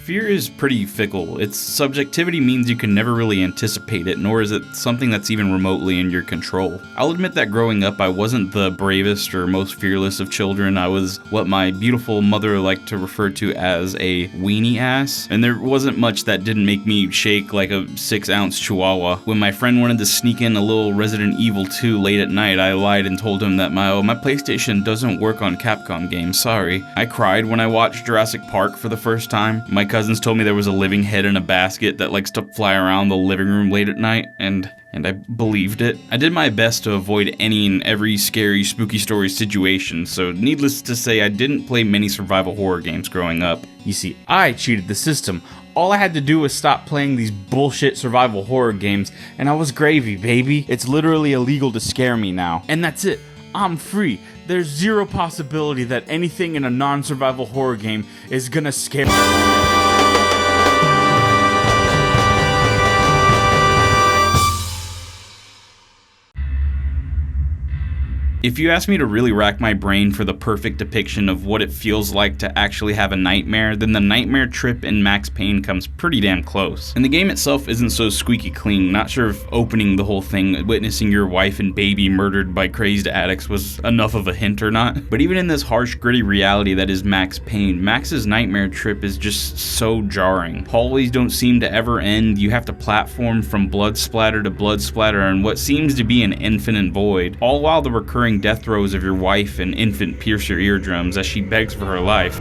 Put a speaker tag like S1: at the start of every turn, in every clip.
S1: Fear is pretty fickle. Its subjectivity means you can never really anticipate it, nor is it something that's even remotely in your control. I'll admit that growing up, I wasn't the bravest or most fearless of children. I was what my beautiful mother liked to refer to as a weenie ass, and there wasn't much that didn't make me shake like a 6-ounce chihuahua. When my friend wanted to sneak in a little Resident Evil 2 late at night, I lied and told him that my PlayStation doesn't work on Capcom games, sorry. I cried when I watched Jurassic Park for the first time. My cousins told me there was a living head in a basket that likes to fly around the living room late at night, and I believed it. I did my best to avoid any and every scary, spooky story situation, so needless to say, I didn't play many survival horror games growing up.
S2: You see, I cheated the system. All I had to do was stop playing these bullshit survival horror games, and I was gravy, baby. It's literally illegal to scare me now. And that's it. I'm free. There's zero possibility that anything in a non-survival horror game is gonna scare me.
S1: If you ask me to really rack my brain for the perfect depiction of what it feels like to actually have a nightmare, then the nightmare trip in Max Payne comes pretty damn close. And the game itself isn't so squeaky clean. Not sure if opening the whole thing, witnessing your wife and baby murdered by crazed addicts was enough of a hint or not. But even in this harsh, gritty reality that is Max Payne, Max's nightmare trip is just so jarring. Hallways don't seem to ever end. You have to platform from blood splatter to blood splatter in what seems to be an infinite void, all while the recurring death throes of your wife and infant pierce your eardrums as she begs for her life.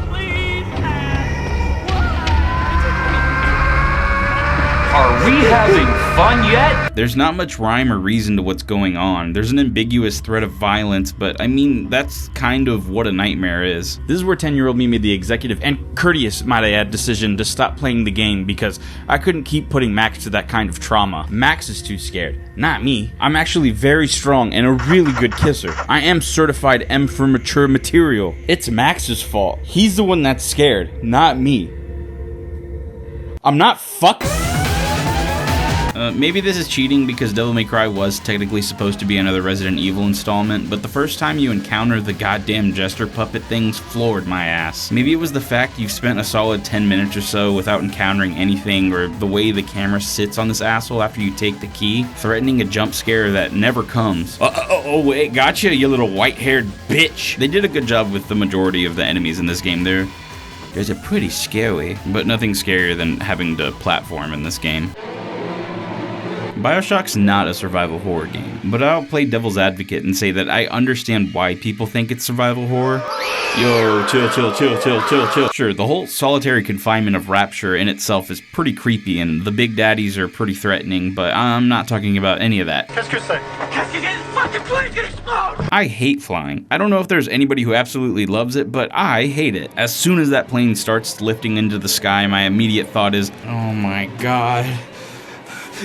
S3: Are we having fun yet?
S1: There's not much rhyme or reason to what's going on. There's an ambiguous threat of violence, but I mean, that's kind of what a nightmare is.
S2: This is where 10-year-old me made the executive and courteous, might I add, decision to stop playing the game because I couldn't keep putting Max to that kind of trauma. Max is too scared, not me. I'm actually very strong and a really good kisser. I am certified M for mature material. It's Max's fault. He's the one that's scared, not me. I'm not fucking...
S1: Maybe this is cheating because Devil May Cry was technically supposed to be another Resident Evil installment, but the first time you encounter the goddamn jester puppet things floored my ass. Maybe it was the fact you've spent a solid 10 minutes or so without encountering anything, or the way the camera sits on this asshole after you take the key, threatening a jump scare that never comes. Oh wait, gotcha, you little white-haired bitch! They did a good job with the majority of the enemies in this game. They're pretty scary, but nothing scarier than having to platform in this game. Bioshock's not a survival horror game, but I'll play devil's advocate and say that I understand why people think it's survival horror. Yo, chill. Sure, the whole solitary confinement of Rapture in itself is pretty creepy, and the big daddies are pretty threatening, but I'm not talking about any of that. I hate flying. I don't know if there's anybody who absolutely loves it, but I hate it. As soon as that plane starts lifting into the sky, my immediate thought is, oh my god.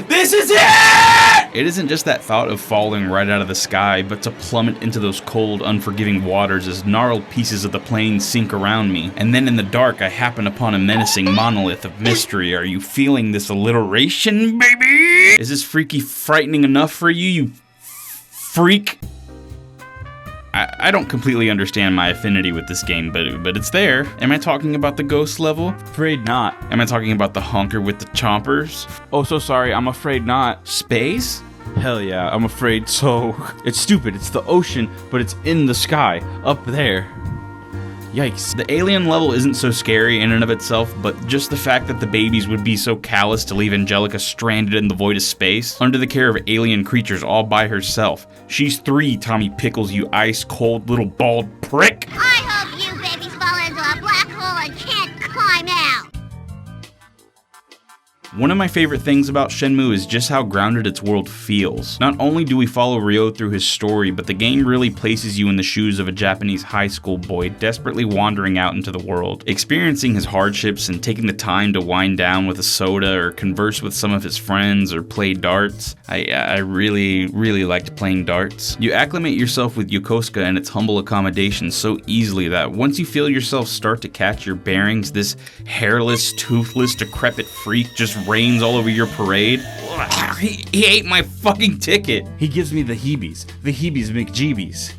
S1: This is it! It isn't just that thought of falling right out of the sky, but to plummet into those cold, unforgiving waters as gnarled pieces of the plane sink around me. And then in the dark, I happen upon a menacing monolith of mystery. Are you feeling this alliteration, baby? Is this freaky frightening enough for you, you freak? I don't completely understand my affinity with this game, but it's there. Am I talking about the ghost level?
S2: Afraid not.
S1: Am I talking about the honker with the chompers?
S2: Oh, so sorry, I'm afraid not.
S1: Space?
S2: Hell yeah, I'm afraid so. It's stupid, it's the ocean, but it's in the sky, up there. Yikes.
S1: The alien level isn't so scary in and of itself, but just the fact that the babies would be so callous to leave Angelica stranded in the void of space, under the care of alien creatures all by herself. She's 3, Tommy Pickles, you ice-cold little bald prick!
S4: I hope you babies fall into a black hole and can't climb out!
S1: One of my favorite things about Shenmue is just how grounded its world feels. Not only do we follow Ryo through his story, but the game really places you in the shoes of a Japanese high school boy desperately wandering out into the world, experiencing his hardships and taking the time to wind down with a soda or converse with some of his friends or play darts. I really liked playing darts. You acclimate yourself with Yokosuka and its humble accommodations so easily that once you feel yourself start to catch your bearings, this hairless, toothless, decrepit freak just reigns all over your parade. He ate my fucking ticket.
S2: He gives me the heebies McGeebies.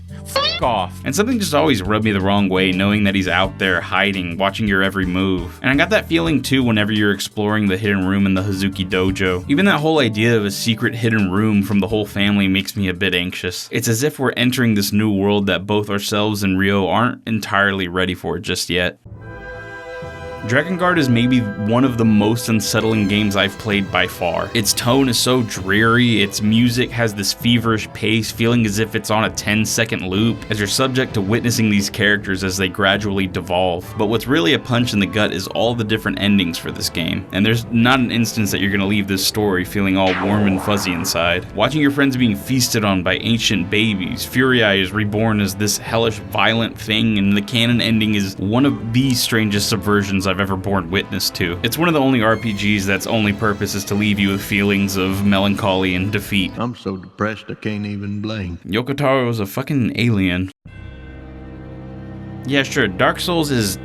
S2: fuck off.
S1: And something just always rubbed me the wrong way, knowing that he's out there hiding, watching your every move. And I got that feeling too whenever you're exploring the hidden room in the Hazuki Dojo. Even that whole idea of a secret hidden room from the whole family makes me a bit anxious. It's as if we're entering this new world that both ourselves and Ryo aren't entirely ready for just yet. Drakengard is maybe one of the most unsettling games I've played by far. Its tone is so dreary, its music has this feverish pace, feeling as if it's on a 10-second loop, as you're subject to witnessing these characters as they gradually devolve. But what's really a punch in the gut is all the different endings for this game, and there's not an instance that you're gonna leave this story feeling all warm and fuzzy inside. Watching your friends being feasted on by ancient babies, Furii is reborn as this hellish, violent thing, and the canon ending is one of the strangest subversions I've ever borne witness to. It's one of the only RPGs that's only purpose is to leave you with feelings of melancholy and defeat.
S5: I'm so depressed I can't even blink.
S1: Yoko Taro is a fucking alien. Yeah, sure, Dark Souls is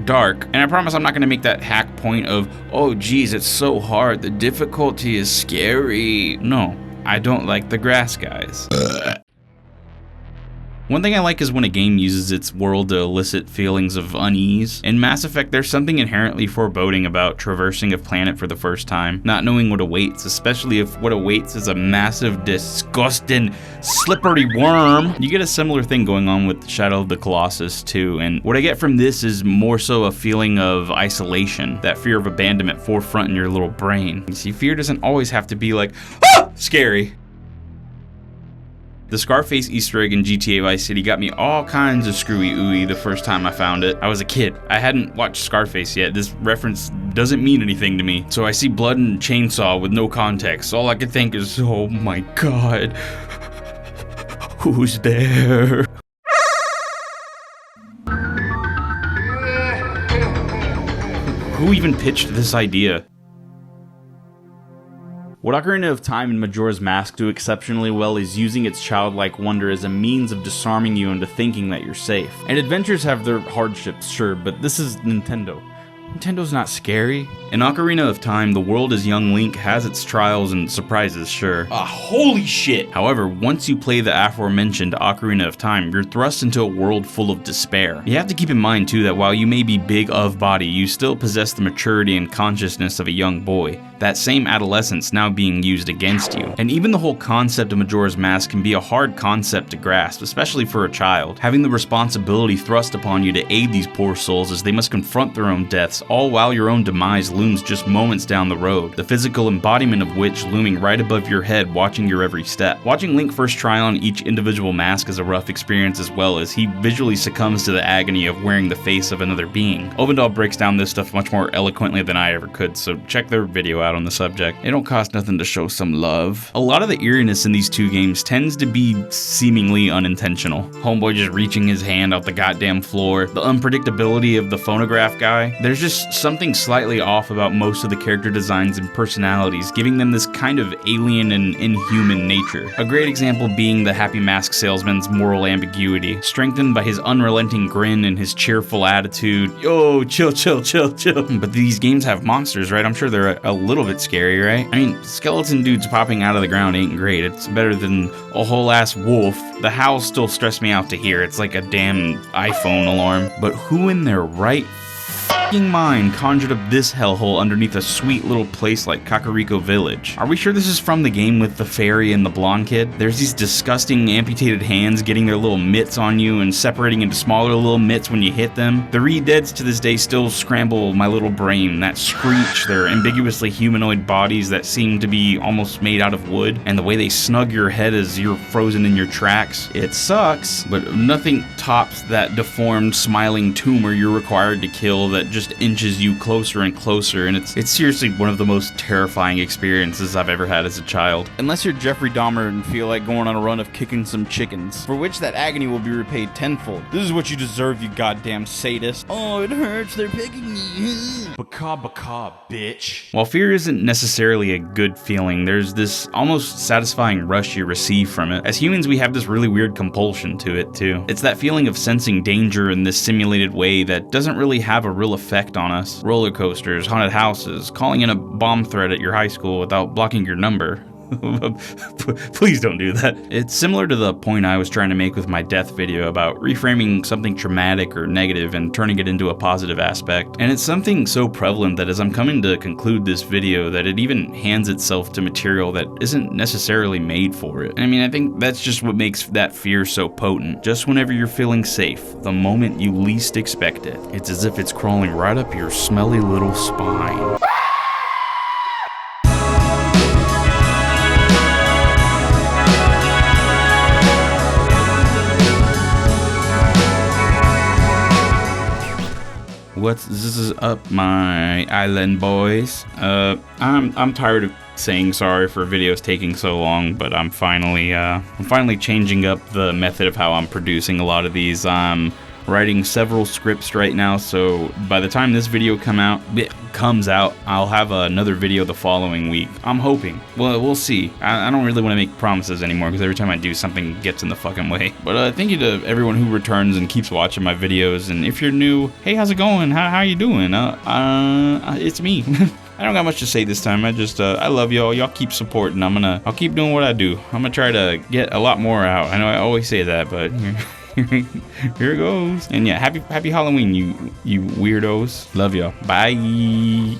S1: dark, and I promise I'm not going to make that hack point of, oh geez, it's so hard, the difficulty is scary. No, I don't like the grass guys. One thing I like is when a game uses its world to elicit feelings of unease. In Mass Effect, there's something inherently foreboding about traversing a planet for the first time, not knowing what awaits, especially if what awaits is a massive, disgusting, slippery worm. You get a similar thing going on with Shadow of the Colossus too, and what I get from this is more so a feeling of isolation, that fear of abandonment forefront in your little brain. You see, fear doesn't always have to be like, ah, scary. The Scarface Easter egg in GTA Vice City got me all kinds of screwy ooey the first time I found it. I was a kid. I hadn't watched Scarface yet. This reference doesn't mean anything to me. So I see blood and chainsaw with no context. All I can think is, oh my god, who's there? Who even pitched this idea?
S2: What Ocarina of Time and Majora's Mask do exceptionally well is using its childlike wonder as a means of disarming you into thinking that you're safe. And adventures have their hardships, sure, but this is Nintendo. Nintendo's not scary.
S1: In Ocarina of Time, the world as young Link has its trials and surprises, sure.
S2: Holy shit!
S1: However, once you play the aforementioned Ocarina of Time, you're thrust into a world full of despair. You have to keep in mind too that while you may be big of body, you still possess the maturity and consciousness of a young boy. That same adolescence now being used against you. And even the whole concept of Majora's Mask can be a hard concept to grasp, especially for a child. Having the responsibility thrust upon you to aid these poor souls as they must confront their own deaths, all while your own demise looms just moments down the road, the physical embodiment of which looming right above your head, watching your every step. Watching Link first try on each individual mask is a rough experience, as well as he visually succumbs to the agony of wearing the face of another being. Ovendal breaks down this stuff much more eloquently than I ever could, so check their video out on the subject. It don't cost nothing to show some love. A lot of the eeriness in these two games tends to be seemingly unintentional. Homeboy just reaching his hand out the goddamn floor, the unpredictability of the phonograph guy. There's just something slightly off about most of the character designs and personalities, giving them this kind of alien and inhuman nature. A great example being the Happy Mask salesman's moral ambiguity, strengthened by his unrelenting grin and his cheerful attitude. Yo, chill, chill, chill, chill. But these games have monsters, right? I'm sure they're a little bit scary, right? I mean, skeleton dudes popping out of the ground ain't great. It's better than a whole ass wolf. The howls still stress me out to hear. It's like a damn iPhone alarm. But who in their right mind conjured up this hellhole underneath a sweet little place like Kakariko Village? Are we sure this is from the game with the fairy and the blonde kid? There's these disgusting amputated hands getting their little mitts on you and separating into smaller little mitts when you hit them. The re-deads to this day still scramble my little brain. That screech, their ambiguously humanoid bodies that seem to be almost made out of wood, and the way they snug your head as you're frozen in your tracks. It sucks, but nothing tops that deformed, smiling tumor you're required to kill that just inches you closer and closer, and it's seriously one of the most terrifying experiences I've ever had as a child.
S2: Unless you're Jeffrey Dahmer and feel like going on a run of kicking some chickens, for which that agony will be repaid tenfold. This is what you deserve, you goddamn sadist. Oh, it hurts, they're picking me. Baka, bitch.
S1: While fear isn't necessarily a good feeling, there's this almost satisfying rush you receive from it. As humans, we have this really weird compulsion to it too. It's that feeling of sensing danger in this simulated way that doesn't really have a real effect on us. Roller coasters, haunted houses, calling in a bomb threat at your high school without blocking your number. Please don't do that. It's similar to the point I was trying to make with my death video about reframing something traumatic or negative and turning it into a positive aspect. And it's something so prevalent that as I'm coming to conclude this video, that it even hands itself to material that isn't necessarily made for it. I mean, I think that's just what makes that fear so potent. Just whenever you're feeling safe, the moment you least expect it, it's as if it's crawling right up your smelly little spine. This is up, my island boys? I'm tired of saying sorry for videos taking so long, but I'm finally changing up the method of how I'm producing a lot of these. I'm writing several scripts right now, so by the time this video comes out, I'll have another video the following week. I'm hoping. Well, we'll see. I don't really want to make promises anymore because every time I do, something gets in the fucking way. But thank you to everyone who returns and keeps watching my videos. And if you're new, hey, how's it going? How you doing? It's me. I don't got much to say this time. I love y'all. Y'all keep supporting. I'll keep doing what I do. I'm gonna try to get a lot more out. I know I always say that, but here it goes. And yeah, happy Halloween, you weirdos. Love y'all. Bye.